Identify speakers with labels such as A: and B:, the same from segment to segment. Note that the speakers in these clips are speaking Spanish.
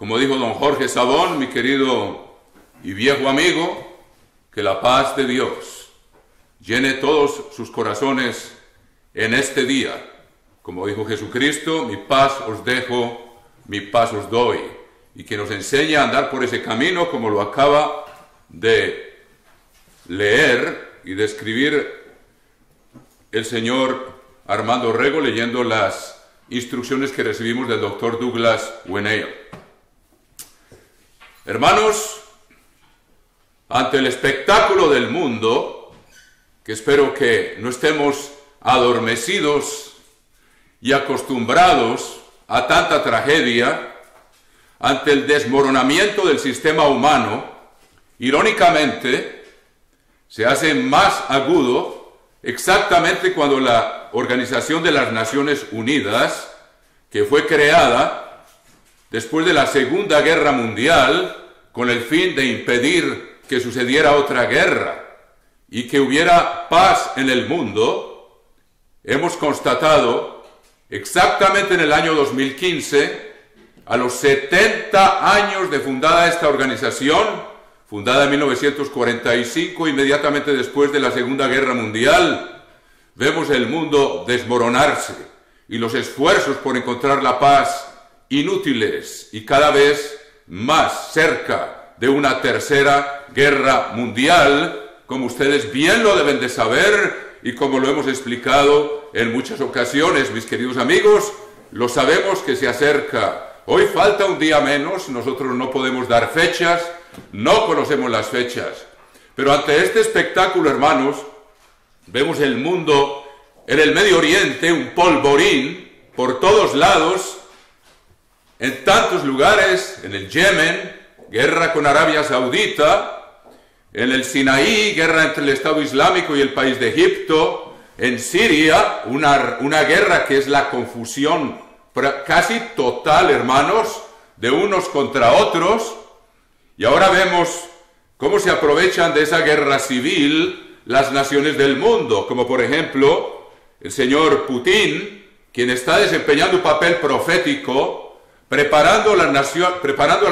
A: Como dijo don Jorge Sabón, mi querido y viejo amigo, que la paz de Dios llene todos sus corazones en este día. Como dijo Jesucristo, mi paz os dejo, mi paz os doy. Y que nos enseñe a andar por ese camino como lo acaba de leer y de escribir el señor Armando Rego leyendo las instrucciones que recibimos del doctor Douglas Winnail. Hermanos, ante el espectáculo del mundo, que espero que no estemos adormecidos y acostumbrados a tanta tragedia, ante el desmoronamiento del sistema humano, irónicamente, se hace más agudo exactamente cuando la Organización de las Naciones Unidas, que fue creada después de la Segunda Guerra Mundial, con el fin de impedir que sucediera otra guerra y que hubiera paz en el mundo, hemos constatado exactamente en el año 2015, a los 70 años de fundada esta organización, fundada en 1945, inmediatamente después de la Segunda Guerra Mundial, vemos el mundo desmoronarse y los esfuerzos por encontrar la paz inútiles y cada vez más cerca de una tercera guerra mundial, como ustedes bien lo deben de saber y como lo hemos explicado en muchas ocasiones, mis queridos amigos, lo sabemos que se acerca. Hoy falta un día menos, nosotros no podemos dar fechas, no conocemos las fechas, pero ante este espectáculo, hermanos, vemos el mundo en el Medio Oriente, un polvorín por todos lados, en tantos lugares, en el Yemen, guerra con Arabia Saudita, en el Sinaí, guerra entre el Estado Islámico y el país de Egipto, en Siria, una guerra que es la confusión casi total, hermanos, de unos contra otros, y ahora vemos cómo se aprovechan de esa guerra civil las naciones del mundo, como por ejemplo el señor Putin, quien está desempeñando un papel profético, preparando a las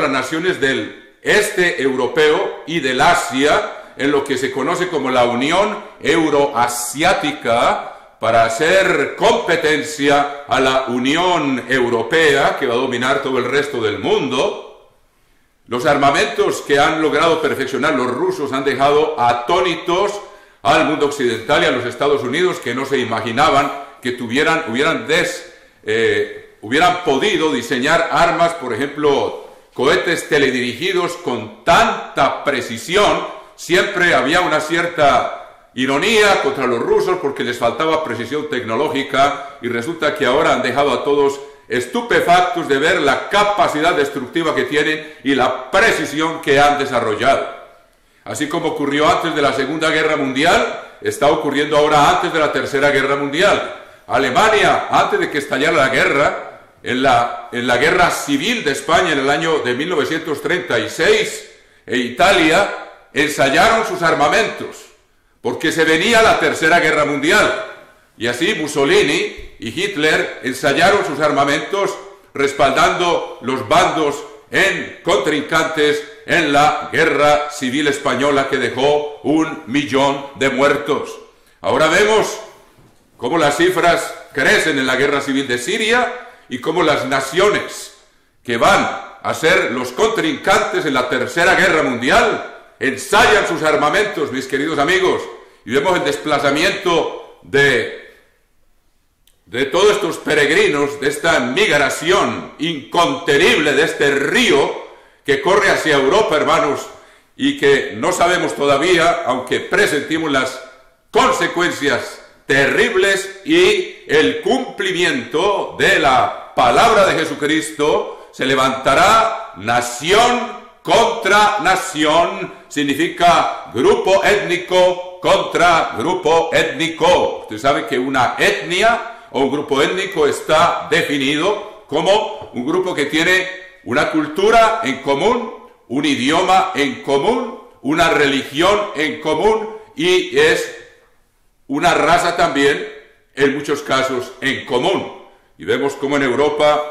A: naciones del este europeo y del Asia en lo que se conoce como la Unión Euroasiática, para hacer competencia a la Unión Europea, que va a dominar todo el resto del mundo. Los armamentos que han logrado perfeccionar los rusos han dejado atónitos al mundo occidental y a los Estados Unidos, que no se imaginaban que hubieran podido diseñar armas, por ejemplo, cohetes teledirigidos con tanta precisión. Siempre había una cierta ironía contra los rusos porque les faltaba precisión tecnológica, y resulta que ahora han dejado a todos estupefactos de ver la capacidad destructiva que tienen y la precisión que han desarrollado. Así como ocurrió antes de la Segunda Guerra Mundial, está ocurriendo ahora antes de la Tercera Guerra Mundial. Alemania, antes de que estallara la guerra, en la Guerra Civil de España en el año de 1936, e Italia, ensayaron sus armamentos, porque se venía la Tercera Guerra Mundial, y así Mussolini y Hitler ensayaron sus armamentos respaldando los bandos contrincantes en la Guerra Civil Española, que dejó 1 millón de muertos. Ahora vemos cómo las cifras crecen en la Guerra Civil de Siria y cómo las naciones que van a ser los contrincantes en la Tercera Guerra Mundial ensayan sus armamentos, mis queridos amigos, y vemos el desplazamiento de todos estos peregrinos, de esta migración incontenible, de este río que corre hacia Europa, hermanos, y que no sabemos todavía, aunque presentimos las consecuencias terribles y el cumplimiento de la palabra de Jesucristo. Se levantará nación contra nación, significa grupo étnico contra grupo étnico. Ustedes saben que una etnia o un grupo étnico está definido como un grupo que tiene una cultura en común, un idioma en común, una religión en común, y es una raza también, en muchos casos, en común. Y vemos cómo en Europa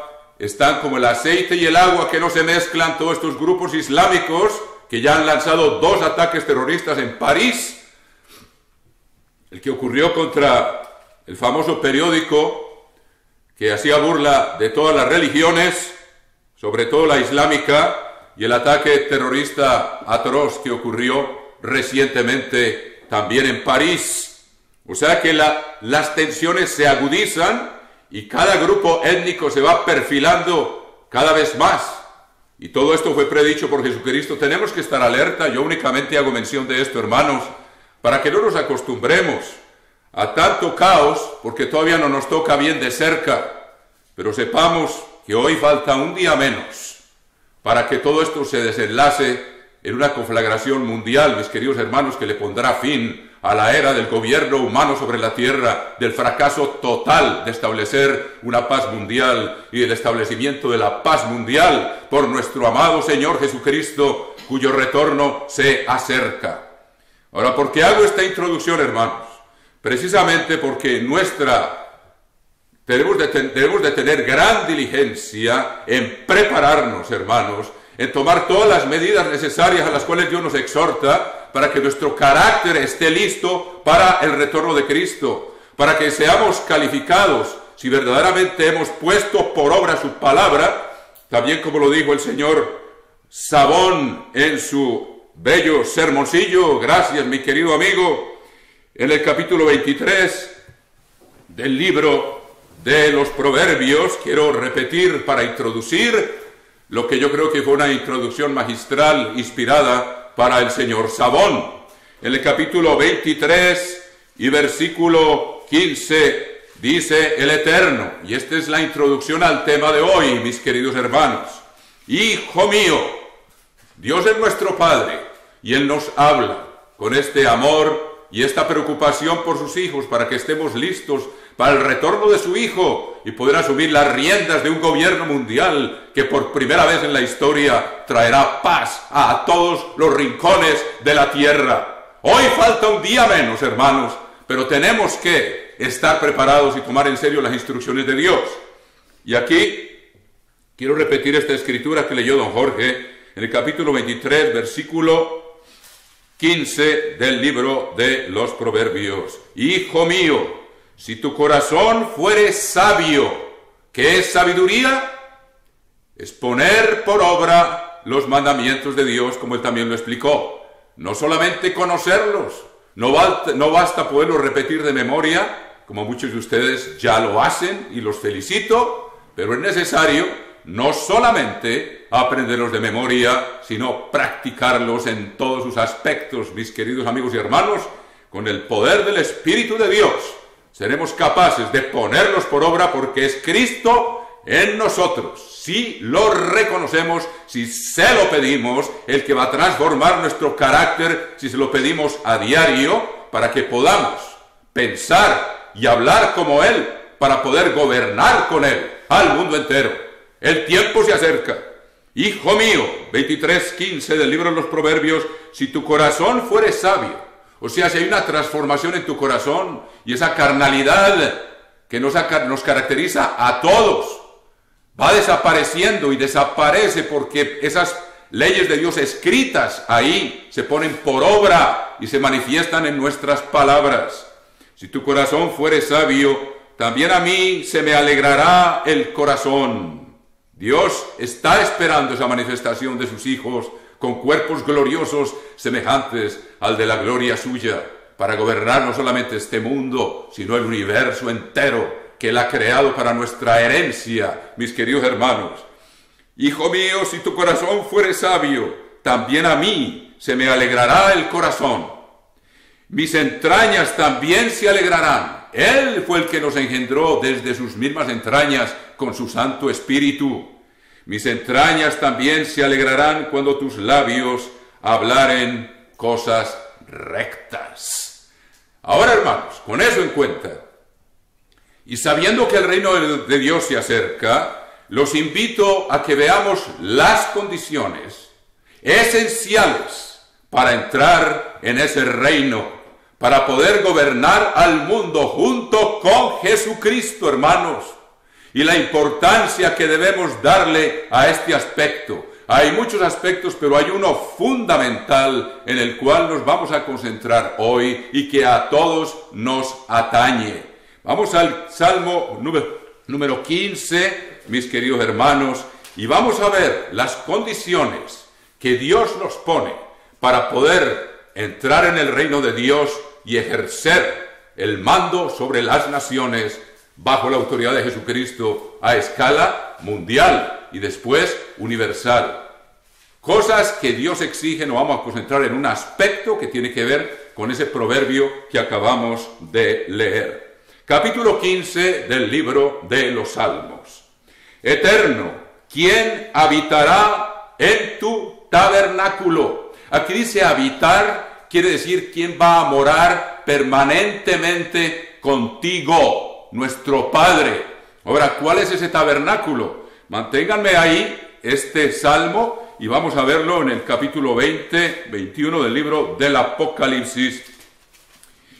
A: están como el aceite y el agua que no se mezclan todos estos grupos islámicos que ya han lanzado 2 ataques terroristas en París. El que ocurrió contra el famoso periódico que hacía burla de todas las religiones, sobre todo la islámica, y el ataque terrorista atroz que ocurrió recientemente también en París. O sea que las tensiones se agudizan y cada grupo étnico se va perfilando cada vez más. Y todo esto fue predicho por Jesucristo. Tenemos que estar alerta. Yo únicamente hago mención de esto, hermanos, para que no nos acostumbremos a tanto caos, porque todavía no nos toca bien de cerca. Pero sepamos que hoy falta un día menos para que todo esto se desenlace en una conflagración mundial, mis queridos hermanos, que le pondrá fin a la era del gobierno humano sobre la tierra, del fracaso total de establecer una paz mundial y el establecimiento de la paz mundial por nuestro amado Señor Jesucristo, cuyo retorno se acerca. Ahora, ¿por qué hago esta introducción, hermanos? Precisamente porque debemos de tener gran diligencia en prepararnos, hermanos, en tomar todas las medidas necesarias a las cuales Dios nos exhorta para que nuestro carácter esté listo para el retorno de Cristo, para que seamos calificados si verdaderamente hemos puesto por obra su palabra, también como lo dijo el señor Sabón en su bello sermoncillo. Gracias, mi querido amigo, en el capítulo 23 del libro de los Proverbios. Quiero repetir para introducir lo que yo creo que fue una introducción magistral inspirada para el señor Sabón. En el capítulo 23 y versículo 15 dice el Eterno, y esta es la introducción al tema de hoy, mis queridos hermanos: Hijo mío, Dios es nuestro Padre, y Él nos habla con este amor y esta preocupación por sus hijos, para que estemos listos para el retorno de su Hijo y poder asumir las riendas de un gobierno mundial que por primera vez en la historia traerá paz a todos los rincones de la tierra. Hoy falta un día menos, hermanos, pero tenemos que estar preparados y tomar en serio las instrucciones de Dios. Y aquí quiero repetir esta escritura que leyó don Jorge en el capítulo 23, versículo 15 del libro de los Proverbios. Hijo mío, si tu corazón fuere sabio, ¿qué es sabiduría? Es poner por obra los mandamientos de Dios, como Él también lo explicó. No solamente conocerlos, no basta poderlos repetir de memoria, como muchos de ustedes ya lo hacen, y los felicito, pero es necesario no solamente aprenderlos de memoria, sino practicarlos en todos sus aspectos, mis queridos amigos y hermanos. Con el poder del Espíritu de Dios seremos capaces de ponerlos por obra, porque es Cristo en nosotros, si lo reconocemos, si se lo pedimos, el que va a transformar nuestro carácter, si se lo pedimos a diario, para que podamos pensar y hablar como Él, para poder gobernar con Él al mundo entero. El tiempo se acerca. Hijo mío, 23:15 del libro de los Proverbios, si tu corazón fuere sabio, o sea, si hay una transformación en tu corazón y esa carnalidad que nos caracteriza a todos va desapareciendo, y desaparece porque esas leyes de Dios escritas ahí se ponen por obra y se manifiestan en nuestras palabras. Si tu corazón fuere sabio, también a mí se me alegrará el corazón. Dios está esperando esa manifestación de sus hijos con cuerpos gloriosos semejantes al de la gloria suya, para gobernar no solamente este mundo, sino el universo entero que Él ha creado para nuestra herencia, mis queridos hermanos. Hijo mío, si tu corazón fuere sabio, también a mí se me alegrará el corazón. Mis entrañas también se alegrarán. Él fue el que nos engendró desde sus mismas entrañas con su Santo Espíritu. Mis entrañas también se alegrarán cuando tus labios hablaren cosas rectas. Ahora, hermanos, con eso en cuenta, y sabiendo que el reino de Dios se acerca, los invito a que veamos las condiciones esenciales para entrar en ese reino, para poder gobernar al mundo junto con Jesucristo, hermanos. y la importancia que debemos darle a este aspecto. Hay muchos aspectos, pero hay uno fundamental en el cual nos vamos a concentrar hoy y que a todos nos atañe. Vamos al Salmo número 15, mis queridos hermanos, y vamos a ver las condiciones que Dios nos pone para poder entrar en el reino de Dios y ejercer el mando sobre las naciones bajo la autoridad de Jesucristo a escala mundial y después universal. Cosas que Dios exige, nos vamos a concentrar en un aspecto que tiene que ver con ese proverbio que acabamos de leer. Capítulo 15 del libro de los Salmos. Eterno, ¿quién habitará en tu tabernáculo? Aquí dice habitar, quiere decir quién va a morar permanentemente contigo, nuestro Padre. Ahora, ¿cuál es ese tabernáculo? Manténganme ahí este salmo y vamos a verlo en el capítulo 21 del libro del Apocalipsis.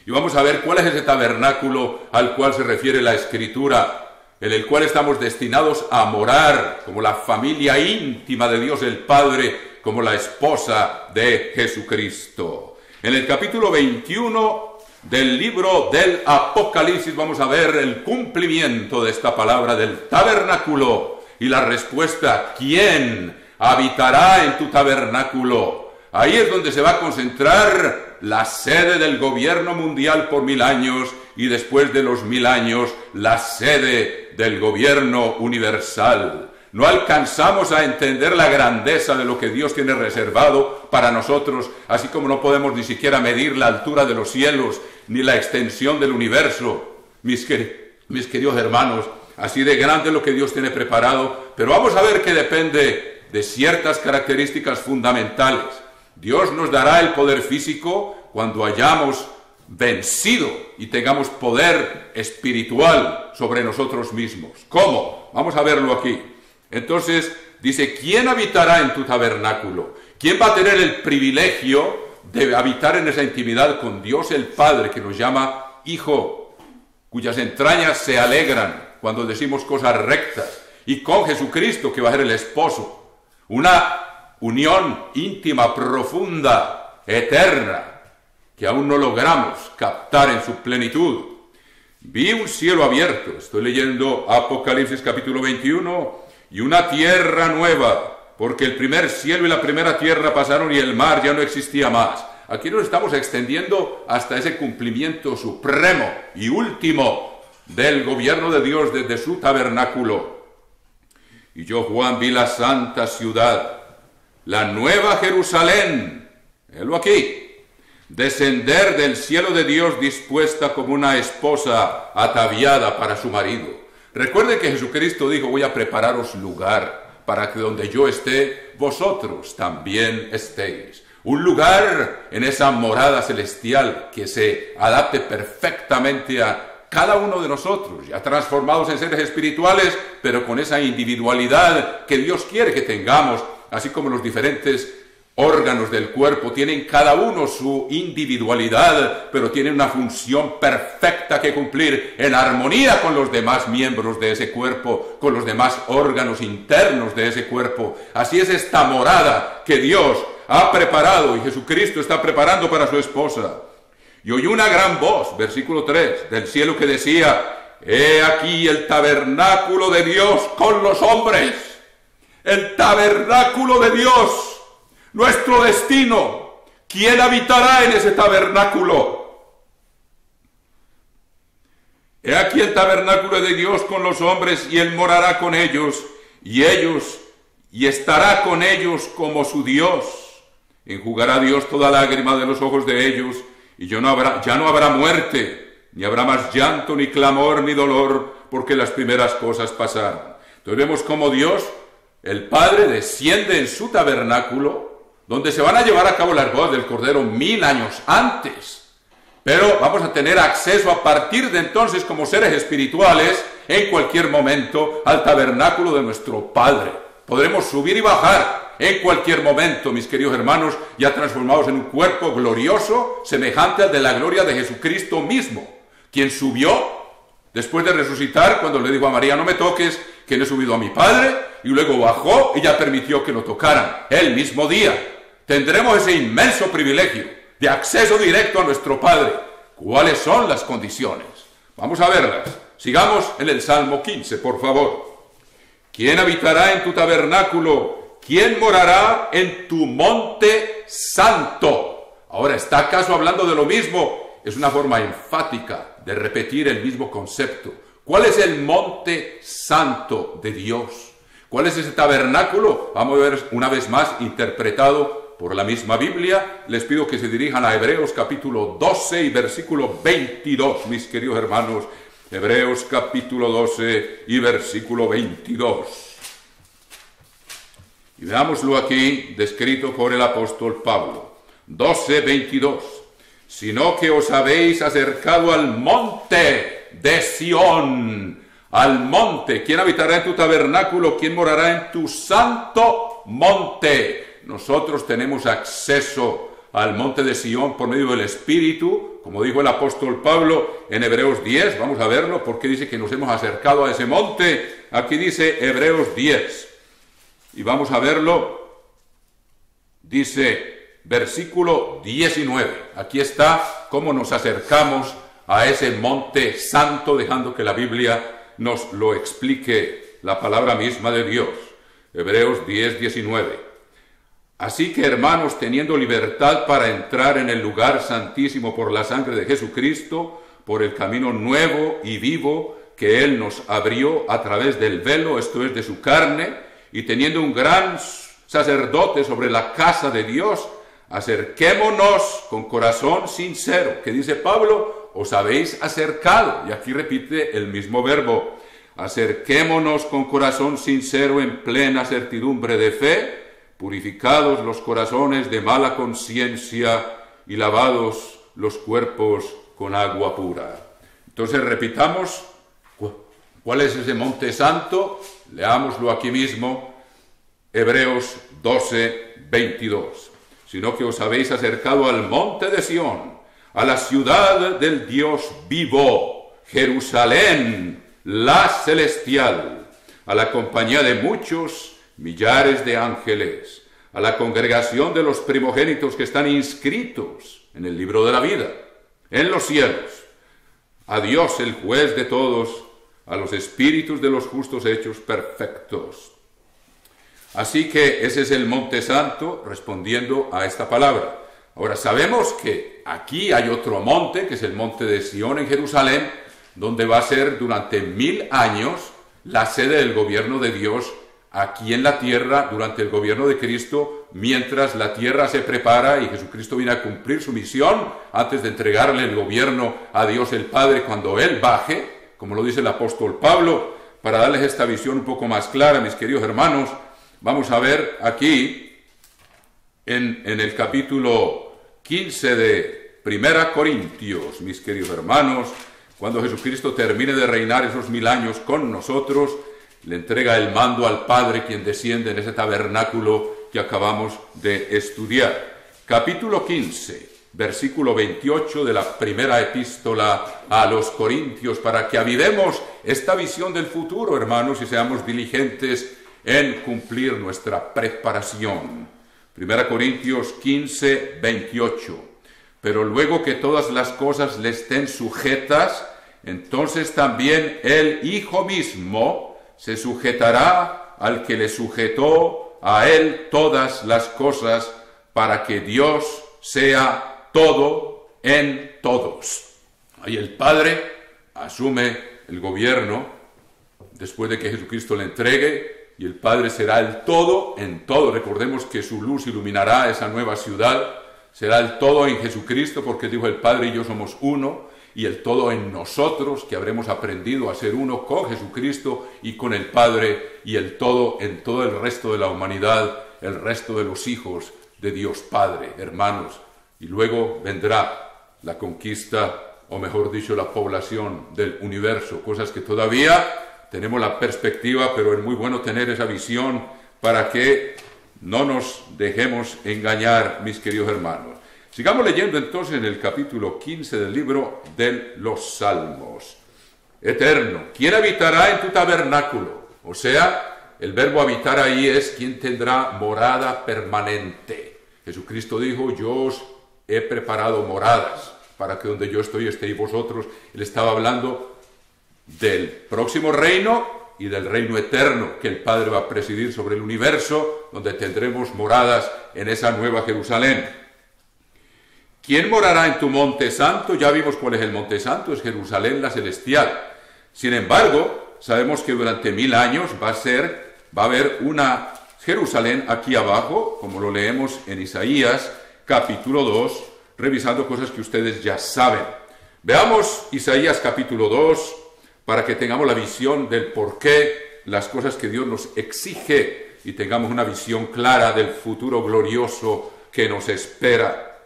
A: Y vamos a ver cuál es ese tabernáculo al cual se refiere la Escritura, en el cual estamos destinados a morar como la familia íntima de Dios el Padre, como la esposa de Jesucristo. En el capítulo 21 del libro del Apocalipsis vamos a ver el cumplimiento de esta palabra del tabernáculo y la respuesta, ¿quién habitará en tu tabernáculo? Ahí es donde se va a concentrar la sede del gobierno mundial por 1000 años y después de los 1000 años la sede del gobierno universal. No alcanzamos a entender la grandeza de lo que Dios tiene reservado para nosotros, así como no podemos ni siquiera medir la altura de los cielos ni la extensión del universo, mis queridos hermanos. Así de grande lo que Dios tiene preparado, pero vamos a ver que depende de ciertas características fundamentales. Dios nos dará el poder físico cuando hayamos vencido y tengamos poder espiritual sobre nosotros mismos. ¿Cómo? Vamos a verlo aquí. Entonces, dice, ¿quién habitará en tu tabernáculo? ¿Quién va a tener el privilegio de habitar en esa intimidad con Dios el Padre, que nos llama Hijo, cuyas entrañas se alegran cuando decimos cosas rectas, y con Jesucristo, que va a ser el esposo? Una unión íntima, profunda, eterna, que aún no logramos captar en su plenitud. Vi un cielo abierto, estoy leyendo Apocalipsis capítulo 21, y una tierra nueva, porque el primer cielo y la primera tierra pasaron y el mar ya no existía más. Aquí nos estamos extendiendo hasta ese cumplimiento supremo y último del gobierno de Dios desde su tabernáculo. Y yo, Juan, vi la santa ciudad, la nueva Jerusalén, véalo aquí, descender del cielo de Dios dispuesta como una esposa ataviada para su marido. Recuerden que Jesucristo dijo, voy a prepararos lugar para que donde yo esté, vosotros también estéis. Un lugar en esa morada celestial que se adapte perfectamente a cada uno de nosotros, ya transformados en seres espirituales, pero con esa individualidad que Dios quiere que tengamos, así como los diferentes órganos del cuerpo tienen cada uno su individualidad, pero tienen una función perfecta que cumplir en armonía con los demás miembros de ese cuerpo, con los demás órganos internos de ese cuerpo. Así es esta morada que Dios ha preparado y Jesucristo está preparando para su esposa. Y oí una gran voz, versículo 3, del cielo que decía, he aquí el tabernáculo de Dios con los hombres. El tabernáculo de Dios. Nuestro destino, ¿quién habitará en ese tabernáculo? He aquí el tabernáculo de Dios con los hombres, y Él morará con ellos, y estará con ellos como su Dios. Enjugará Dios toda lágrima de los ojos de ellos, y ya no habrá muerte, ni habrá más llanto, ni clamor, ni dolor, porque las primeras cosas pasaron. Entonces vemos cómo Dios, el Padre, desciende en su tabernáculo, donde se van a llevar a cabo las bodas del Cordero 1000 años antes. Pero vamos a tener acceso a partir de entonces como seres espirituales en cualquier momento al tabernáculo de nuestro Padre. Podremos subir y bajar en cualquier momento, mis queridos hermanos, ya transformados en un cuerpo glorioso semejante al de la gloria de Jesucristo mismo, quien subió Después de resucitar, cuando le dijo a María, no me toques, que no he subido a mi Padre, y luego bajó y ya permitió que lo tocaran. El mismo día tendremos ese inmenso privilegio de acceso directo a nuestro Padre. ¿Cuáles son las condiciones? Vamos a verlas. Sigamos en el Salmo 15, por favor. ¿Quién habitará en tu tabernáculo? ¿Quién morará en tu monte santo? Ahora, ¿está acaso hablando de lo mismo? Es una forma enfática de repetir el mismo concepto. ¿Cuál es el monte santo de Dios? ¿Cuál es ese tabernáculo? Vamos a ver una vez más interpretado por la misma Biblia. Les pido que se dirijan a Hebreos capítulo 12 y versículo 22, mis queridos hermanos. Hebreos capítulo 12 y versículo 22. Y veámoslo aquí, descrito por el apóstol Pablo. 12, 22. Sino que os habéis acercado al monte de Sión. Al monte. ¿Quién habitará en tu tabernáculo? ¿Quién morará en tu santo monte? Nosotros tenemos acceso al monte de Sión por medio del Espíritu, como dijo el apóstol Pablo en Hebreos 10, vamos a verlo, porque dice que nos hemos acercado a ese monte. Aquí dice Hebreos 10, y vamos a verlo, dice versículo 19, aquí está cómo nos acercamos a ese monte santo, dejando que la Biblia nos lo explique, la palabra misma de Dios. Hebreos 10, 19. Así que, hermanos, teniendo libertad para entrar en el lugar santísimo por la sangre de Jesucristo, por el camino nuevo y vivo que Él nos abrió a través del velo, esto es, de su carne, y teniendo un gran sacerdote sobre la casa de Dios, acerquémonos con corazón sincero, que dice Pablo, os habéis acercado, y aquí repite el mismo verbo, acerquémonos con corazón sincero en plena certidumbre de fe, purificados los corazones de mala conciencia y lavados los cuerpos con agua pura. Entonces repitamos, ¿cuál es ese monte santo? Leámoslo aquí mismo, Hebreos 12, 22. Sino que os habéis acercado al monte de Sión, a la ciudad del Dios vivo, Jerusalén, la celestial, a la compañía de muchos millares de ángeles, a la congregación de los primogénitos que están inscritos en el libro de la vida, en los cielos, a Dios el juez de todos, a los espíritus de los justos hechos perfectos. Así que ese es el monte santo respondiendo a esta palabra. Ahora sabemos que aquí hay otro monte, que es el monte de Sión en Jerusalén, donde va a ser durante 1000 años la sede del gobierno de Dios aquí en la tierra durante el gobierno de Cristo, mientras la tierra se prepara y Jesucristo viene a cumplir su misión antes de entregarle el gobierno a Dios el Padre cuando Él baje, como lo dice el apóstol Pablo. Para darles esta visión un poco más clara, mis queridos hermanos, vamos a ver aquí en el capítulo 15 de 1 Corintios, mis queridos hermanos, cuando Jesucristo termine de reinar esos 1000 años con nosotros, le entrega el mando al Padre, quien desciende en ese tabernáculo que acabamos de estudiar. Capítulo 15, versículo 28 de la primera epístola a los Corintios, para que avivemos esta visión del futuro, hermanos, y seamos diligentes en cumplir nuestra preparación. 1 Corintios 15, 28. Pero luego que todas las cosas le estén sujetas, entonces también el Hijo mismo se sujetará al que le sujetó a él todas las cosas, para que Dios sea todo en todos. Ahí el Padre asume el gobierno después de que Jesucristo le entregue, y el Padre será el todo en todo. Recordemos que su luz iluminará esa nueva ciudad, será el todo en Jesucristo, porque dijo el Padre y yo somos uno, y el todo en nosotros, que habremos aprendido a ser uno con Jesucristo y con el Padre, y el todo en todo el resto de la humanidad, el resto de los hijos de Dios Padre, hermanos. Y luego vendrá la conquista, o mejor dicho, la población del universo, cosas que todavía tenemos la perspectiva, pero es muy bueno tener esa visión para que no nos dejemos engañar, mis queridos hermanos. Sigamos leyendo entonces en el capítulo 15 del libro de los Salmos. eterno. ¿Quién habitará en tu tabernáculo? O sea, el verbo habitar ahí es quien tendrá morada permanente. Jesucristo dijo, yo os he preparado moradas para que donde yo estoy estéis vosotros. Él estaba hablando del próximo reino y del reino eterno que el Padre va a presidir sobre el universo, donde tendremos moradas en esa nueva Jerusalén. ¿Quién morará en tu monte santo? Ya vimos cuál es el monte santo, es Jerusalén la celestial. Sin embargo, sabemos que durante 1000 años va a haber una Jerusalén aquí abajo, como lo leemos en Isaías capítulo 2, revisando cosas que ustedes ya saben. Veamos Isaías capítulo 2 para que tengamos la visión del por qué las cosas que Dios nos exige y tengamos una visión clara del futuro glorioso que nos espera.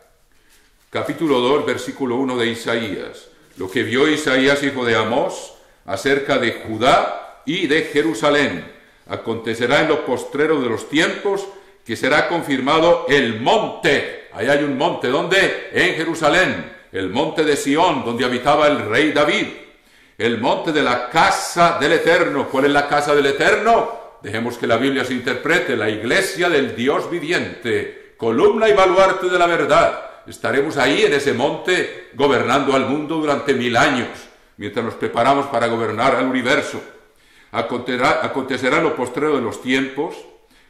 A: Capítulo 2, versículo 1 de Isaías. Lo que vio Isaías, hijo de Amós, acerca de Judá y de Jerusalén. Acontecerá en lo postrero de los tiempos que será confirmado el monte. Ahí hay un monte, ¿dónde? En Jerusalén. El monte de Sión, donde habitaba el rey David. El monte de la casa del Eterno. ¿Cuál es la casa del Eterno? Dejemos que la Biblia se interprete. La iglesia del Dios viviente, columna y baluarte de la verdad. Estaremos ahí en ese monte gobernando al mundo durante 1000 años, mientras nos preparamos para gobernar al universo. Acontecerá en lo postrero de los tiempos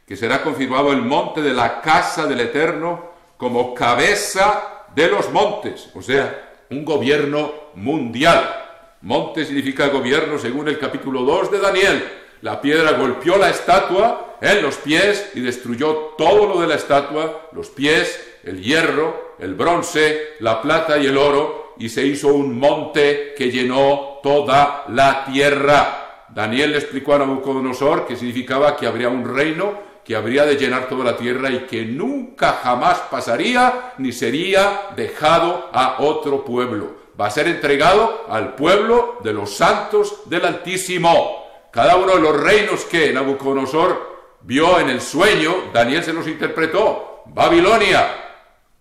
A: que será confirmado el monte de la casa del Eterno como cabeza de los montes, o sea, un gobierno mundial. Monte significa gobierno según el capítulo 2 de Daniel. La piedra golpeó la estatua en los pies y destruyó todo lo de la estatua, los pies, el hierro, el bronce, la plata y el oro, y se hizo un monte que llenó toda la tierra. Daniel le explicó a Nabucodonosor que significaba que habría un reino que habría de llenar toda la tierra y que nunca jamás pasaría ni sería dejado a otro pueblo. Va a ser entregado al pueblo de los santos del Altísimo. Cada uno de los reinos que Nabucodonosor vio en el sueño, Daniel se los interpretó. Babilonia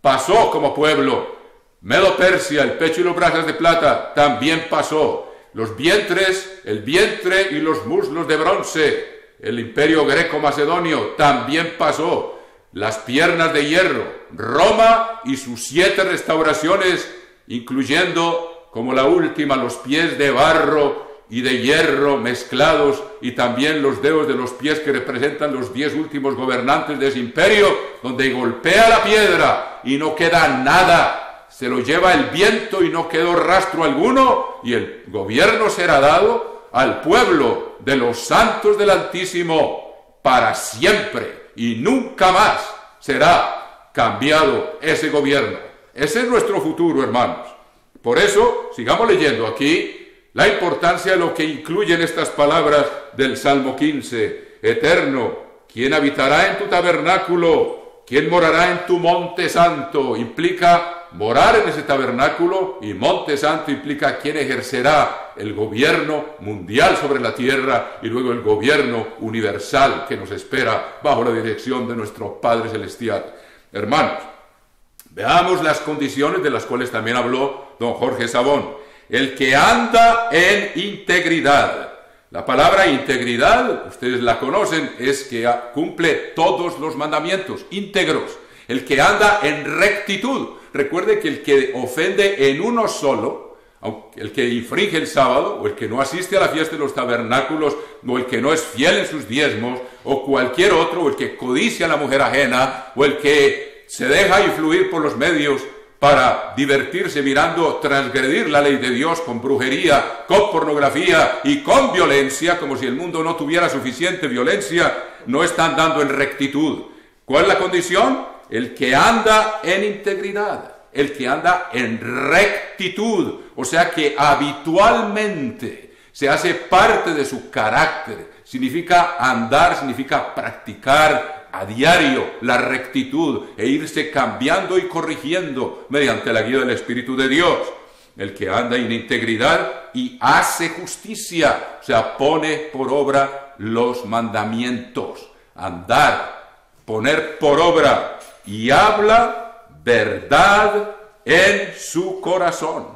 A: pasó como pueblo. Medo-Persia, el pecho y los brazos de plata, también pasó. Los vientres, el vientre y los muslos de bronce, el imperio greco-macedonio, también pasó. Las piernas de hierro, Roma y sus 7 restauraciones, incluyendo como la última los pies de barro y de hierro mezclados, y también los dedos de los pies que representan los 10 últimos gobernantes de ese imperio, donde golpea la piedra y no queda nada, se lo lleva el viento y no quedó rastro alguno, y el gobierno será dado al pueblo de los santos del Altísimo para siempre, y nunca más será cambiado ese gobierno. Ese es nuestro futuro, hermanos. Por eso, sigamos leyendo aquí la importancia de lo que incluyen estas palabras del Salmo 15. Eterno, ¿quién habitará en tu tabernáculo? ¿Quién morará en tu monte santo? Implica morar en ese tabernáculo, y monte santo implica quién ejercerá el gobierno mundial sobre la tierra y luego el gobierno universal que nos espera bajo la dirección de nuestro Padre Celestial. Hermanos, veamos las condiciones de las cuales también habló don Jorge Sabón. El que anda en integridad. La palabra integridad, ustedes la conocen, es que cumple todos los mandamientos, íntegros. El que anda en rectitud. Recuerde que el que ofende en uno solo, el que infringe el sábado, o el que no asiste a la fiesta de los tabernáculos, o el que no es fiel en sus diezmos, o cualquier otro, o el que codicia a la mujer ajena, o el que se deja influir por los medios para divertirse mirando transgredir la ley de Dios con brujería, con pornografía y con violencia, como si el mundo no tuviera suficiente violencia, no están dando en rectitud. ¿Cuál es la condición? El que anda en integridad, el que anda en rectitud, o sea que habitualmente se hace parte de su carácter. Significa andar, significa practicar a diario la rectitud e irse cambiando y corrigiendo mediante la guía del Espíritu de Dios. El que anda en integridad y hace justicia, o sea, pone por obra los mandamientos. Andar, poner por obra, y habla verdad en su corazón.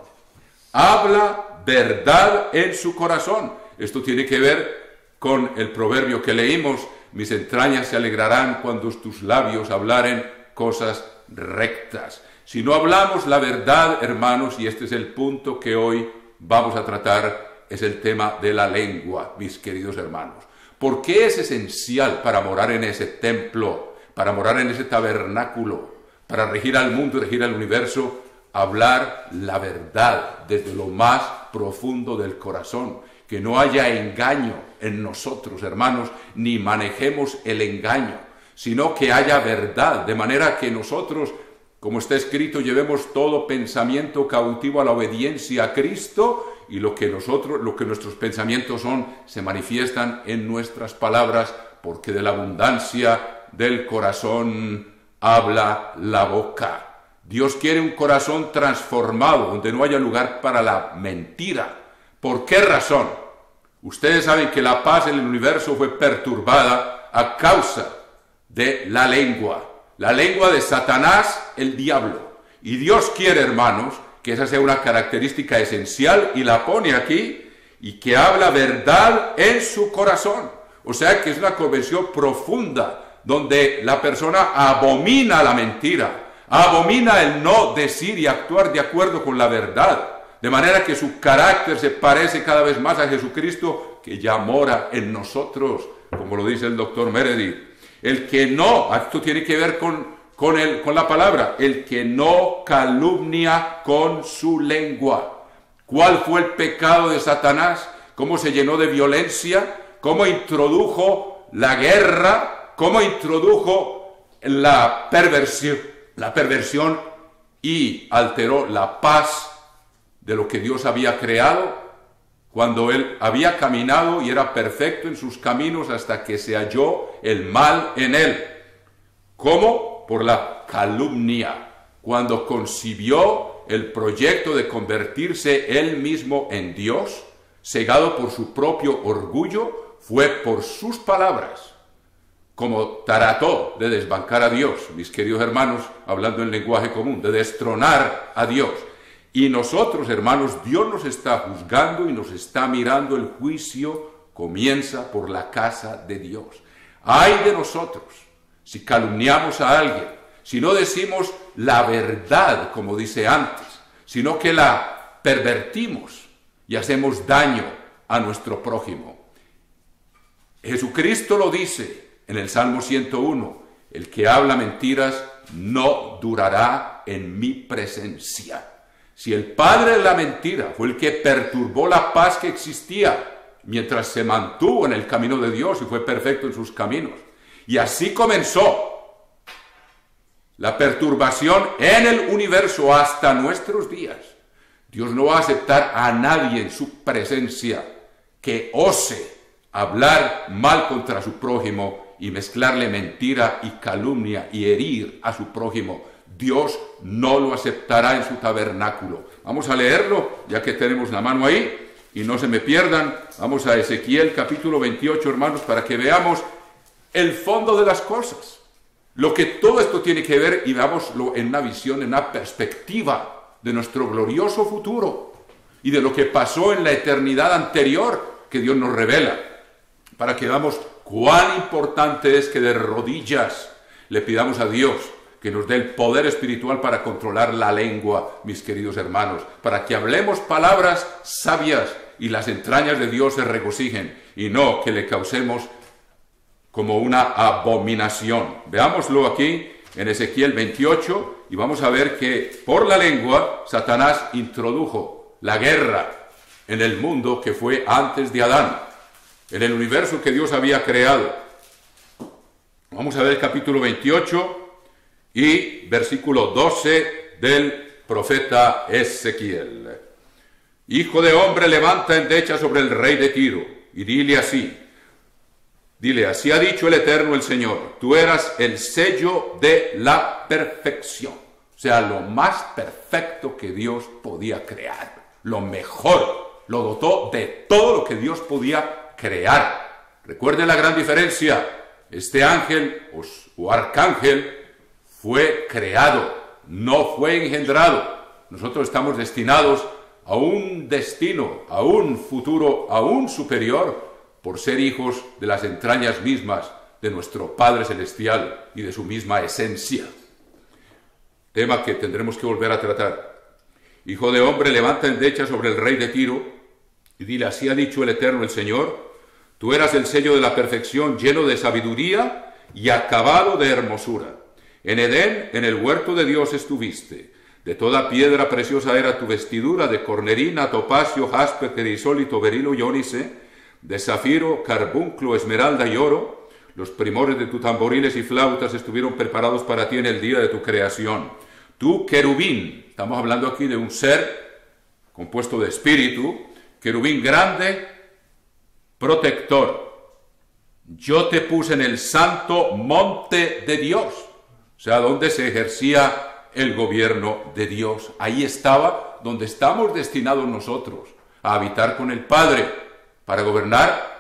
A: Habla verdad en su corazón. Esto tiene que ver con el proverbio que leímos: mis entrañas se alegrarán cuando tus labios hablaren cosas rectas. Si no hablamos la verdad, hermanos, y este es el punto que hoy vamos a tratar, es el tema de la lengua, mis queridos hermanos. ¿Por qué es esencial para morar en ese templo, para morar en ese tabernáculo, para regir al mundo y regir al universo, hablar la verdad desde lo más profundo del corazón? Que no haya engaño en nosotros, hermanos, ni manejemos el engaño, sino que haya verdad, de manera que nosotros, como está escrito, llevemos todo pensamiento cautivo a la obediencia a Cristo, y lo que nuestros pensamientos son, se manifiestan en nuestras palabras, porque de la abundancia del corazón habla la boca. Dios quiere un corazón transformado, donde no haya lugar para la mentira. ¿Por qué razón? Ustedes saben que la paz en el universo fue perturbada a causa de la lengua de Satanás, el diablo. Y Dios quiere, hermanos, que esa sea una característica esencial, y la pone aquí, y que habla verdad en su corazón. O sea que es una convicción profunda, donde la persona abomina la mentira, abomina el no decir y actuar de acuerdo con la verdad, de manera que su carácter se parece cada vez más a Jesucristo, que ya mora en nosotros, como lo dice el doctor Meredith. El que no, esto tiene que ver con la palabra, el que no calumnia con su lengua. ¿Cuál fue el pecado de Satanás? ¿Cómo se llenó de violencia? ¿Cómo introdujo la guerra? ¿Cómo introdujo la perversión y alteró la paz de lo que Dios había creado, cuando él había caminado y era perfecto en sus caminos hasta que se halló el mal en él? ¿Cómo? Por la calumnia. Cuando concibió el proyecto de convertirse él mismo en Dios, cegado por su propio orgullo, fue por sus palabras como trató de desbancar a Dios, mis queridos hermanos, hablando en lenguaje común, de destronar a Dios. Y nosotros, hermanos, Dios nos está juzgando y nos está mirando. El juicio comienza por la casa de Dios. Ay de nosotros si calumniamos a alguien, si no decimos la verdad, como dice antes, sino que la pervertimos y hacemos daño a nuestro prójimo. Jesucristo lo dice en el Salmo 101, el que habla mentiras no durará en mi presencia. Si el padre de la mentira fue el que perturbó la paz que existía mientras se mantuvo en el camino de Dios y fue perfecto en sus caminos, y así comenzó la perturbación en el universo hasta nuestros días, Dios no va a aceptar a nadie en su presencia que ose hablar mal contra su prójimo y mezclarle mentira y calumnia y herir a su prójimo. Dios no lo aceptará en su tabernáculo. Vamos a leerlo, ya que tenemos la mano ahí, y no se me pierdan. Vamos a Ezequiel capítulo 28, hermanos, para que veamos el fondo de las cosas. Lo que todo esto tiene que ver, y veámoslo en una visión, en una perspectiva de nuestro glorioso futuro y de lo que pasó en la eternidad anterior que Dios nos revela, para que veamos cuán importante es que de rodillas le pidamos a Dios que nos dé el poder espiritual para controlar la lengua, mis queridos hermanos, para que hablemos palabras sabias y las entrañas de Dios se regocijen, y no que le causemos como una abominación. Veámoslo aquí en Ezequiel 28, y vamos a ver que por la lengua Satanás introdujo la guerra en el mundo que fue antes de Adán, en el universo que Dios había creado. Vamos a ver el capítulo 28 y versículo 12 del profeta Ezequiel. Hijo de hombre, levanta endecha sobre el rey de Tiro y dile así: dile, así ha dicho el Eterno, el Señor, tú eras el sello de la perfección. O sea, lo más perfecto que Dios podía crear, lo mejor, lo dotó de todo lo que Dios podía crear. Recuerden la gran diferencia: este ángel o arcángel fue creado, no fue engendrado. Nosotros estamos destinados a un destino, a un futuro aún superior, por ser hijos de las entrañas mismas de nuestro Padre Celestial y de su misma esencia. Tema que tendremos que volver a tratar. Hijo de hombre, levanta endecha sobre el rey de Tiro y dile: así ha dicho el Eterno, el Señor, tú eras el sello de la perfección, lleno de sabiduría y acabado de hermosura. En Edén, en el huerto de Dios estuviste. De toda piedra preciosa era tu vestidura, de cornerina, topacio, jaspe, crisólito, berilo y ónice, de zafiro, carbunclo, esmeralda y oro. Los primores de tus tamboriles y flautas estuvieron preparados para ti en el día de tu creación. Tú, querubín, estamos hablando aquí de un ser compuesto de espíritu, querubín grande, protector. Yo te puse en el santo monte de Dios, o sea, donde se ejercía el gobierno de Dios. Ahí estaba donde estamos destinados nosotros, a habitar con el Padre, para gobernar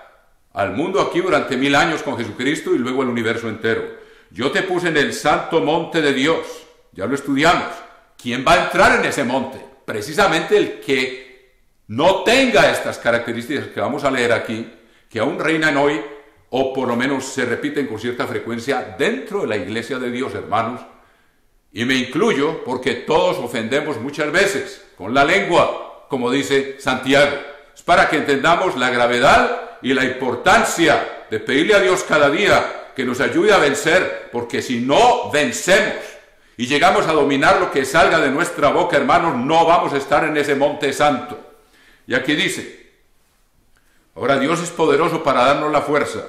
A: al mundo aquí durante 1000 años con Jesucristo y luego el universo entero. Yo te puse en el santo monte de Dios. Ya lo estudiamos. ¿Quién va a entrar en ese monte? Precisamente el que no tenga estas características que vamos a leer aquí, que aún reinan hoy, o por lo menos se repiten con cierta frecuencia dentro de la iglesia de Dios, hermanos. Y me incluyo porque todos ofendemos muchas veces con la lengua, como dice Santiago. Es para que entendamos la gravedad y la importancia de pedirle a Dios cada día que nos ayude a vencer, porque si no vencemos y llegamos a dominar lo que salga de nuestra boca, hermanos, no vamos a estar en ese monte santo. Y aquí dice: ahora Dios es poderoso para darnos la fuerza.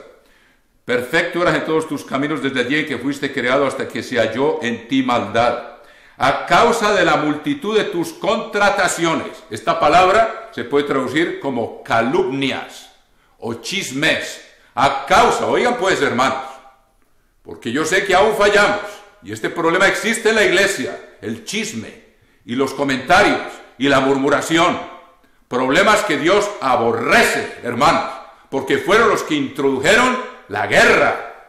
A: Perfecto eras en todos tus caminos desde el día en que fuiste creado hasta que se halló en ti maldad. A causa de la multitud de tus contrataciones. Esta palabra se puede traducir como calumnias o chismes. A causa, oigan pues, hermanos, porque yo sé que aún fallamos y este problema existe en la iglesia, el chisme y los comentarios y la murmuración. Problemas que Dios aborrece, hermanos, porque fueron los que introdujeron la guerra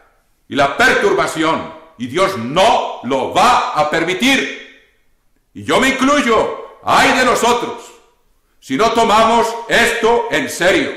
A: y la perturbación, y Dios no lo va a permitir. Y yo me incluyo, ay de nosotros, si no tomamos esto en serio.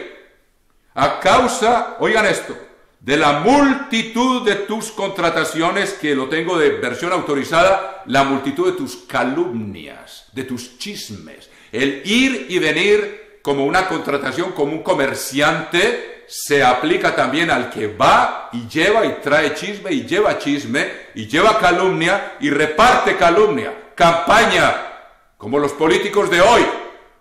A: A causa, oigan esto, de la multitud de tus contrataciones, que lo tengo de versión autorizada, la multitud de tus calumnias, de tus chismes. El ir y venir como una contratación, como un comerciante, se aplica también al que va y lleva y trae chisme y lleva calumnia y reparte calumnia, campaña, como los políticos de hoy.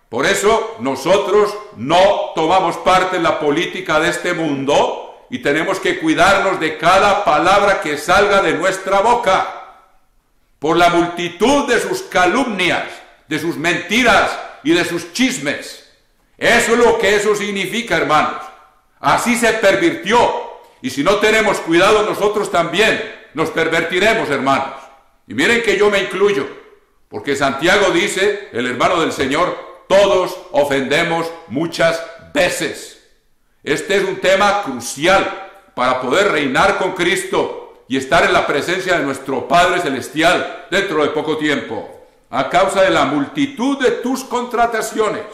A: Por eso nosotros no tomamos parte en la política de este mundo y tenemos que cuidarnos de cada palabra que salga de nuestra boca, por la multitud de sus calumnias, de sus mentiras y de sus chismes. Eso es lo que eso significa, hermanos. Así se pervirtió, y si no tenemos cuidado nosotros también nos pervertiremos, hermanos. Y miren que yo me incluyo, porque Santiago dice, el hermano del Señor, todos ofendemos muchas veces. Este es un tema crucial para poder reinar con Cristo y estar en la presencia de nuestro Padre Celestial dentro de poco tiempo. A causa de la multitud de tus contrataciones,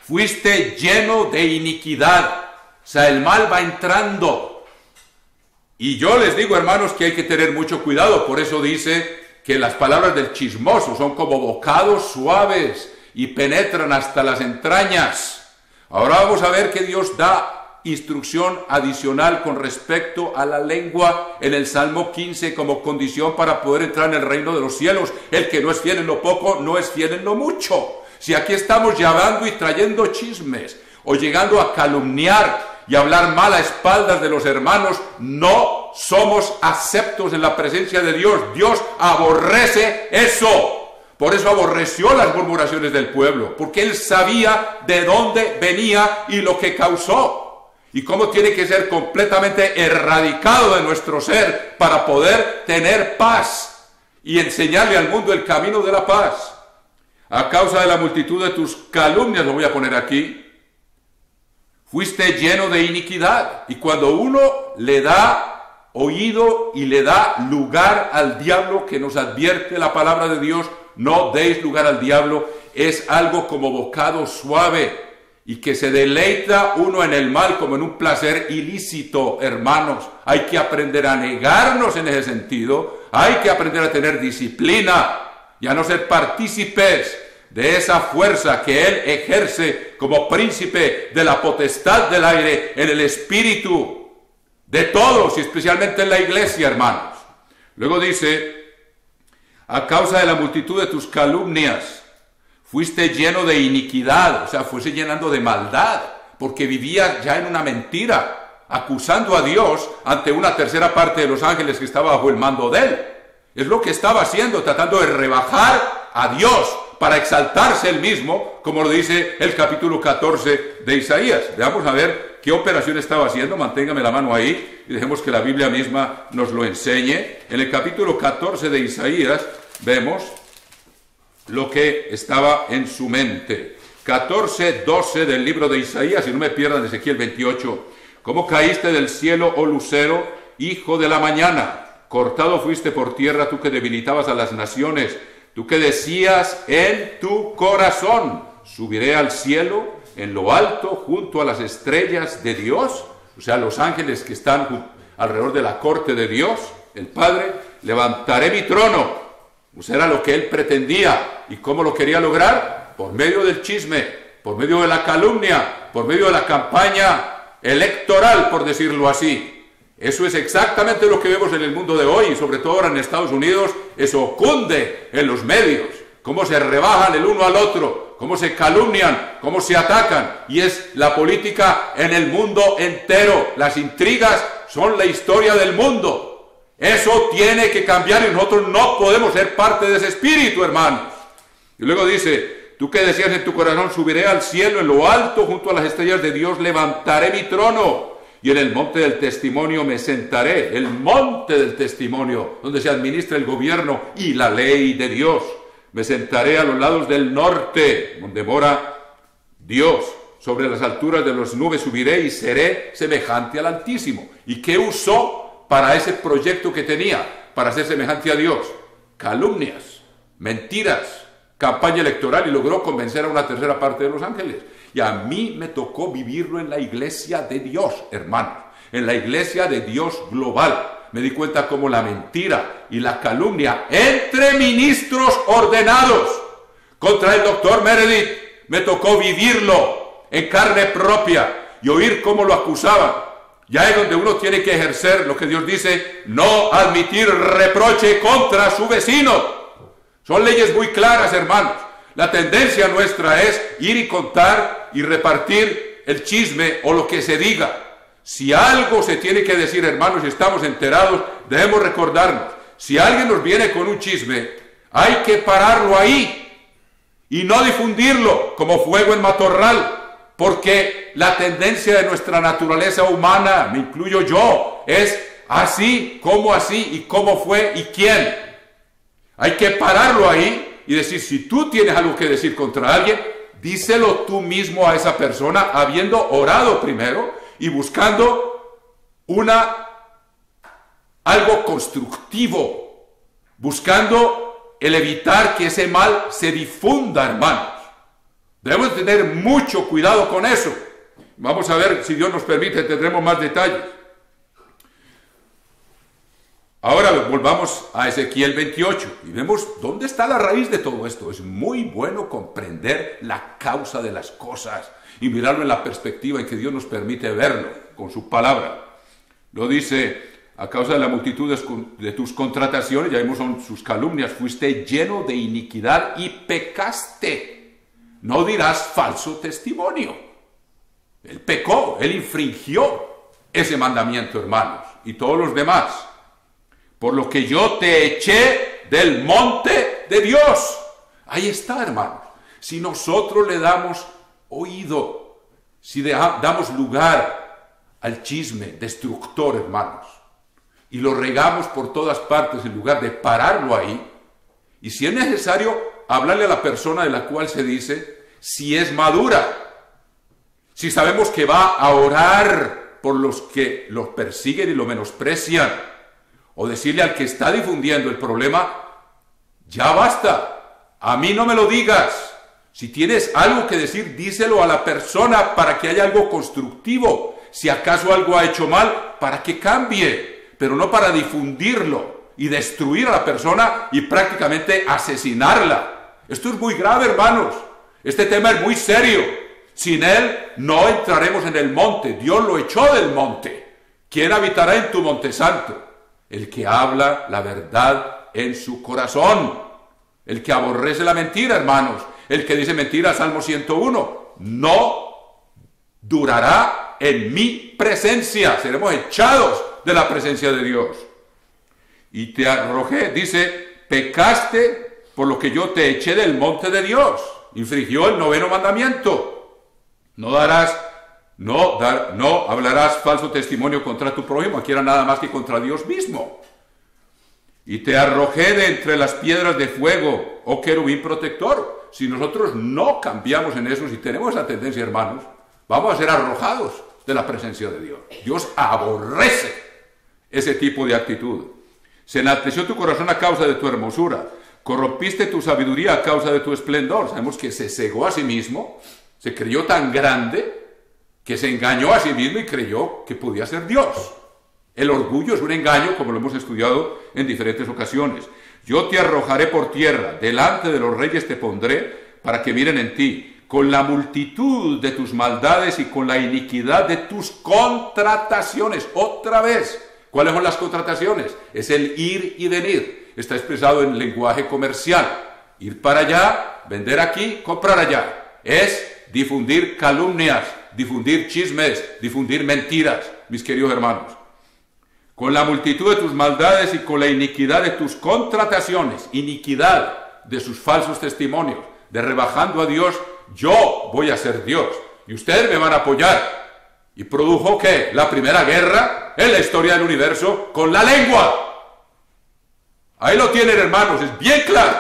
A: fuiste lleno de iniquidad. O sea, el mal va entrando. Y yo les digo, hermanos, que hay que tener mucho cuidado. Por eso dice que las palabras del chismoso son como bocados suaves y penetran hasta las entrañas. Ahora vamos a ver que Dios da instrucción adicional con respecto a la lengua en el Salmo 15 como condición para poder entrar en el reino de los cielos. El que no es fiel en lo poco, no es fiel en lo mucho. Si aquí estamos llamando y trayendo chismes o llegando a calumniar y hablar mal a espaldas de los hermanos, no somos aceptos en la presencia de Dios. Dios aborrece eso. Por eso aborreció las murmuraciones del pueblo, porque él sabía de dónde venía y lo que causó, y cómo tiene que ser completamente erradicado de nuestro ser para poder tener paz y enseñarle al mundo el camino de la paz. A causa de la multitud de tus calumnias, lo voy a poner aquí, fuiste lleno de iniquidad. Y cuando uno le da oído y le da lugar al diablo, que nos advierte la palabra de Dios, no deis lugar al diablo, es algo como bocado suave y que se deleita uno en el mal como en un placer ilícito, hermanos. Hay que aprender a negarnos en ese sentido, hay que aprender a tener disciplina y a no ser partícipes de esa fuerza que Él ejerce como príncipe de la potestad del aire en el espíritu de todos y especialmente en la iglesia, hermanos. Luego dice, a causa de la multitud de tus calumnias, fuiste lleno de iniquidad, o sea, fuiste llenando de maldad, porque vivías ya en una mentira, acusando a Dios ante una tercera parte de los ángeles que estaba bajo el mando de Él. Es lo que estaba haciendo, tratando de rebajar a Dios para exaltarse Él mismo, como lo dice el capítulo 14 de Isaías. Veamos a ver qué operación estaba haciendo. Manténgame la mano ahí y dejemos que la Biblia misma nos lo enseñe. En el capítulo 14 de Isaías vemos lo que estaba en su mente. 14:12 del libro de Isaías, y no me pierdan Ezequiel 28. ¿Cómo caíste del cielo, oh lucero, hijo de la mañana? Cortado fuiste por tierra, tú que debilitabas a las naciones, tú que decías en tu corazón, subiré al cielo, en lo alto, junto a las estrellas de Dios, o sea, los ángeles que están alrededor de la corte de Dios, el Padre, levantaré mi trono. Pues era lo que él pretendía. ¿Y cómo lo quería lograr? Por medio del chisme, por medio de la calumnia, por medio de la campaña electoral, por decirlo así. Eso es exactamente lo que vemos en el mundo de hoy, y sobre todo ahora en Estados Unidos. Eso cunde en los medios, cómo se rebajan el uno al otro, cómo se calumnian, cómo se atacan, y es la política en el mundo entero. Las intrigas son la historia del mundo. Eso tiene que cambiar y nosotros no podemos ser parte de ese espíritu, hermanos. Y luego dice, tú que decías en tu corazón, subiré al cielo, en lo alto, junto a las estrellas de Dios, levantaré mi trono. Y en el monte del testimonio me sentaré, el monte del testimonio, donde se administra el gobierno y la ley de Dios. Me sentaré a los lados del norte, donde mora Dios. Sobre las alturas de las nubes subiré y seré semejante al Altísimo. ¿Y qué usó para ese proyecto que tenía, para ser semejante a Dios? Calumnias, mentiras, campaña electoral, y logró convencer a una tercera parte de los ángeles. Y a mí me tocó vivirlo en la iglesia de Dios, hermanos, en la iglesia de Dios global. Me di cuenta cómo la mentira y la calumnia entre ministros ordenados contra el doctor Meredith, me tocó vivirlo en carne propia y oír cómo lo acusaban. Ya es donde uno tiene que ejercer lo que Dios dice, no admitir reproche contra su vecino. Son leyes muy claras, hermanos. La tendencia nuestra es ir y contar y repartir el chisme o lo que se diga. Si algo se tiene que decir, hermanos, y estamos enterados, debemos recordarnos. Si alguien nos viene con un chisme, hay que pararlo ahí y no difundirlo como fuego en matorral, porque la tendencia de nuestra naturaleza humana, me incluyo yo, es así y cómo fue y quién. Hay que pararlo ahí y decir, si tú tienes algo que decir contra alguien, díselo tú mismo a esa persona, habiendo orado primero y buscando algo constructivo, buscando el evitar que ese mal se difunda, hermanos. Debemos tener mucho cuidado con eso. Vamos a ver, si Dios nos permite, tendremos más detalles. Ahora volvamos a Ezequiel 28 y vemos dónde está la raíz de todo esto. Es muy bueno comprender la causa de las cosas y mirarlo en la perspectiva en que Dios nos permite verlo con su palabra. Lo dice, a causa de la multitud de tus contrataciones, ya vimos son sus calumnias, fuiste lleno de iniquidad y pecaste. No dirás falso testimonio. Él pecó, él infringió ese mandamiento, hermanos, y todos los demás. Por lo que yo te eché del monte de Dios. Ahí está, hermanos. Si nosotros le damos oído, si damos lugar al chisme destructor, hermanos, y lo regamos por todas partes en lugar de pararlo ahí, y si es necesario hablarle a la persona de la cual se dice, si es madura, si sabemos que va a orar por los que los persiguen y lo menosprecian, o decirle al que está difundiendo el problema, ya basta, a mí no me lo digas, Si tienes algo que decir, díselo a la persona para que haya algo constructivo. Si acaso algo ha hecho mal, para que cambie, pero no para difundirlo y destruir a la persona y prácticamente asesinarla. Esto es muy grave, hermanos. Este tema es muy serio. Sin él no entraremos en el monte. Dios lo echó del monte. ¿Quién habitará en tu monte santo? El que habla la verdad en su corazón. El que aborrece la mentira, hermanos. El que dice mentira, Salmo 101. No durará en mi presencia. Seremos echados de la presencia de Dios. Y te arrojé, dice, pecaste por lo que yo te eché del monte de Dios. Infringió el 9º mandamiento. No hablarás falso testimonio contra tu prójimo, aquí era nada más que contra Dios mismo. Y te arrojé de entre las piedras de fuego, oh querubín protector. Si nosotros no cambiamos en eso, si tenemos esa tendencia, hermanos, vamos a ser arrojados de la presencia de Dios. Dios aborrece ese tipo de actitud. Se enalteció tu corazón a causa de tu hermosura. Corrompiste tu sabiduría a causa de tu esplendor. Sabemos que se cegó a sí mismo, se creyó tan grande que se engañó a sí mismo y creyó que podía ser Dios. El orgullo es un engaño, como lo hemos estudiado en diferentes ocasiones. Yo te arrojaré por tierra, delante de los reyes te pondré para que miren en ti, con la multitud de tus maldades y con la iniquidad de tus contrataciones. Otra vez, ¿cuáles son las contrataciones? Es el ir y venir. Está expresado en lenguaje comercial. Ir para allá, vender aquí, comprar allá. Es difundir calumnias, difundir chismes, difundir mentiras, mis queridos hermanos. Con la multitud de tus maldades y con la iniquidad de tus contrataciones, iniquidad de sus falsos testimonios, de rebajando a Dios, yo voy a ser Dios y ustedes me van a apoyar. Y produjo, ¿qué? La primera guerra en la historia del universo con la lengua. Ahí lo tienen, hermanos, es bien claro.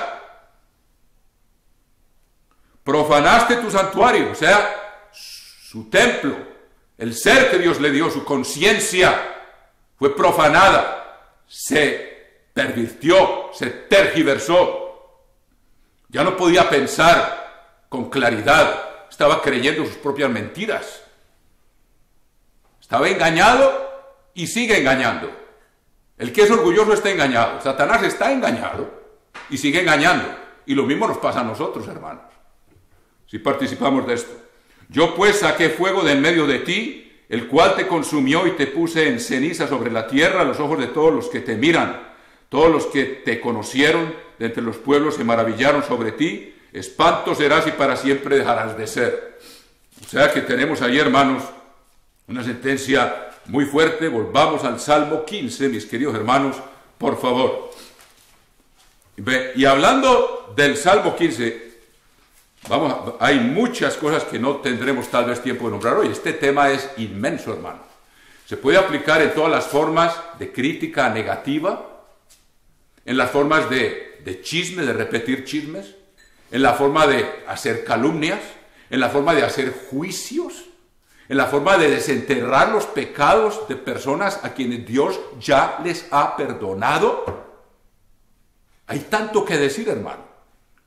A: Profanaste tu santuario, o sea, su templo, el ser que Dios le dio, su conciencia, fue profanada, se pervirtió, se tergiversó. Ya no podía pensar con claridad, estaba creyendo sus propias mentiras. Estaba engañado y sigue engañando. El que es orgulloso está engañado. Satanás está engañado y sigue engañando. Y lo mismo nos pasa a nosotros, hermanos, si participamos de esto. Yo pues saqué fuego de en medio de ti, el cual te consumió y te puse en ceniza sobre la tierra a los ojos de todos los que te miran. Todos los que te conocieron de entre los pueblos se maravillaron sobre ti. Espanto serás y para siempre dejarás de ser. O sea que tenemos ahí, hermanos, una sentencia muy fuerte. Volvamos al Salmo 15, mis queridos hermanos, por favor. Y hablando del Salmo 15, hay muchas cosas que no tendremos tal vez tiempo de nombrar hoy. Este tema es inmenso, hermano. Se puede aplicar en todas las formas de crítica negativa, en las formas de chisme, de repetir chismes, en la forma de hacer calumnias, en la forma de hacer juicios, en la forma de desenterrar los pecados de personas a quienes Dios ya les ha perdonado. Hay tanto que decir, hermano.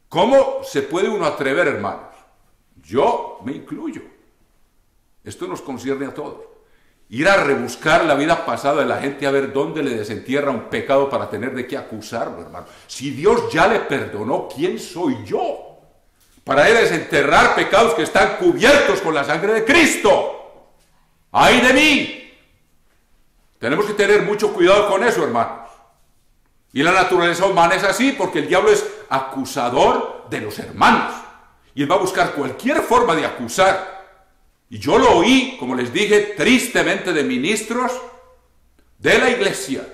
A: ¿Cómo se puede uno atrever, hermanos? Yo me incluyo. Esto nos concierne a todos. Ir a rebuscar la vida pasada de la gente a ver dónde le desentierra un pecado para tener de qué acusarlo, hermano. Si Dios ya le perdonó, ¿quién soy yo para ir a desenterrar pecados que están cubiertos con la sangre de Cristo? ¡Ay de mí! Tenemos que tener mucho cuidado con eso, hermanos. Y la naturaleza humana es así, porque el diablo es acusador de los hermanos. Y él va a buscar cualquier forma de acusar. Y yo lo oí, como les dije, tristemente de ministros de la iglesia.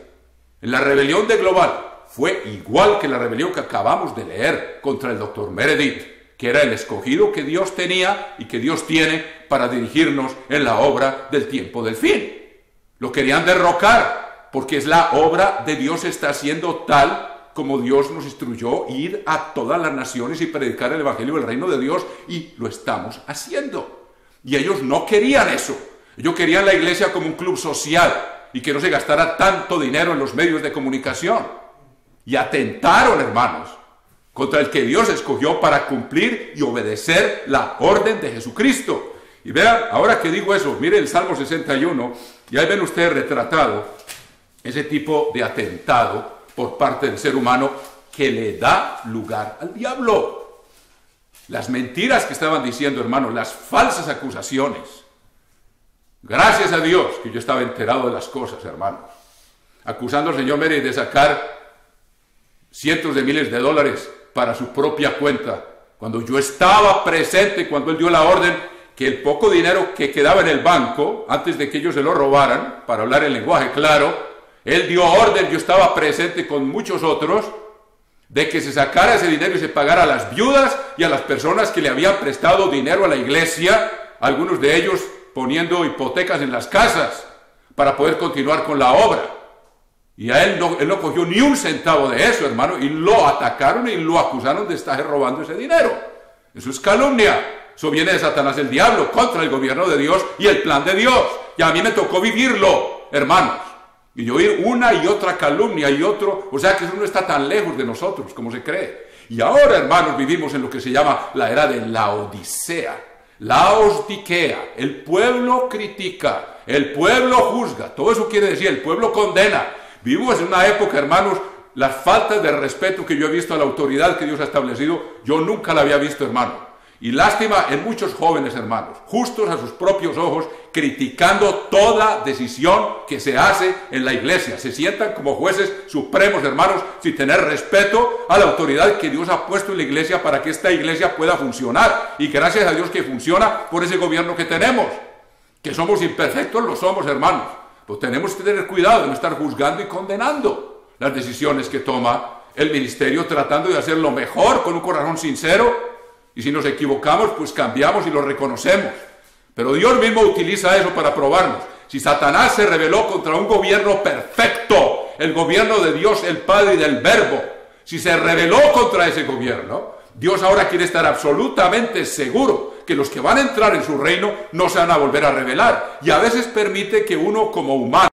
A: En la rebelión de Global fue igual que la rebelión que acabamos de leer contra el doctor Meredith, que era el escogido que Dios tenía y que Dios tiene para dirigirnos en la obra del tiempo del fin. Lo querían derrocar, porque es la obra de Dios, está haciendo tal como Dios nos instruyó, ir a todas las naciones y predicar el evangelio del reino de Dios, y lo estamos haciendo. Y ellos no querían eso. Ellos querían la iglesia como un club social y que no se gastara tanto dinero en los medios de comunicación. Y atentaron, hermanos, contra el que Dios escogió para cumplir y obedecer la orden de Jesucristo. Y vean, ahora que digo eso, miren el Salmo 61, y ahí ven ustedes retratado ese tipo de atentado por parte del ser humano que le da lugar al diablo. Las mentiras que estaban diciendo, hermanos, las falsas acusaciones. Gracias a Dios que yo estaba enterado de las cosas, hermanos. Acusando al señor Mérez de sacar cientos de miles de dólares para su propia cuenta, cuando yo estaba presente, cuando él dio la orden que el poco dinero que quedaba en el banco, antes de que ellos se lo robaran, para hablar en lenguaje claro, él dio orden, yo estaba presente con muchos otros, de que se sacara ese dinero y se pagara a las viudas y a las personas que le habían prestado dinero a la iglesia, algunos de ellos poniendo hipotecas en las casas para poder continuar con la obra. Y a él no cogió ni un centavo de eso, hermano, y lo atacaron y lo acusaron de estar robando ese dinero. Eso es calumnia. Eso viene de Satanás el diablo contra el gobierno de Dios y el plan de Dios. Y a mí me tocó vivirlo, hermanos. Y yo oír una y otra calumnia y otro, o sea que eso no está tan lejos de nosotros como se cree. Y ahora, hermanos, vivimos en lo que se llama la era de la Odisea. Laodiquea. El pueblo critica, el pueblo juzga. Todo eso quiere decir, el pueblo condena. Vivimos en una época, hermanos, las faltas de respeto que yo he visto a la autoridad que Dios ha establecido, yo nunca la había visto, hermano. Y lástima en muchos jóvenes, hermanos, justos a sus propios ojos, criticando toda decisión que se hace en la iglesia. Se sientan como jueces supremos, hermanos, sin tener respeto a la autoridad que Dios ha puesto en la iglesia para que esta iglesia pueda funcionar. Y gracias a Dios que funciona por ese gobierno que tenemos. Que somos imperfectos, lo somos, hermanos. Pues tenemos que tener cuidado de no estar juzgando y condenando las decisiones que toma el ministerio, tratando de hacer lo mejor con un corazón sincero. Y si nos equivocamos, pues cambiamos y lo reconocemos. Pero Dios mismo utiliza eso para probarnos. Si Satanás se rebeló contra un gobierno perfecto, el gobierno de Dios, el Padre y del Verbo, si se rebeló contra ese gobierno, Dios ahora quiere estar absolutamente seguro que los que van a entrar en su reino no se van a volver a rebelar. Y a veces permite que uno como humano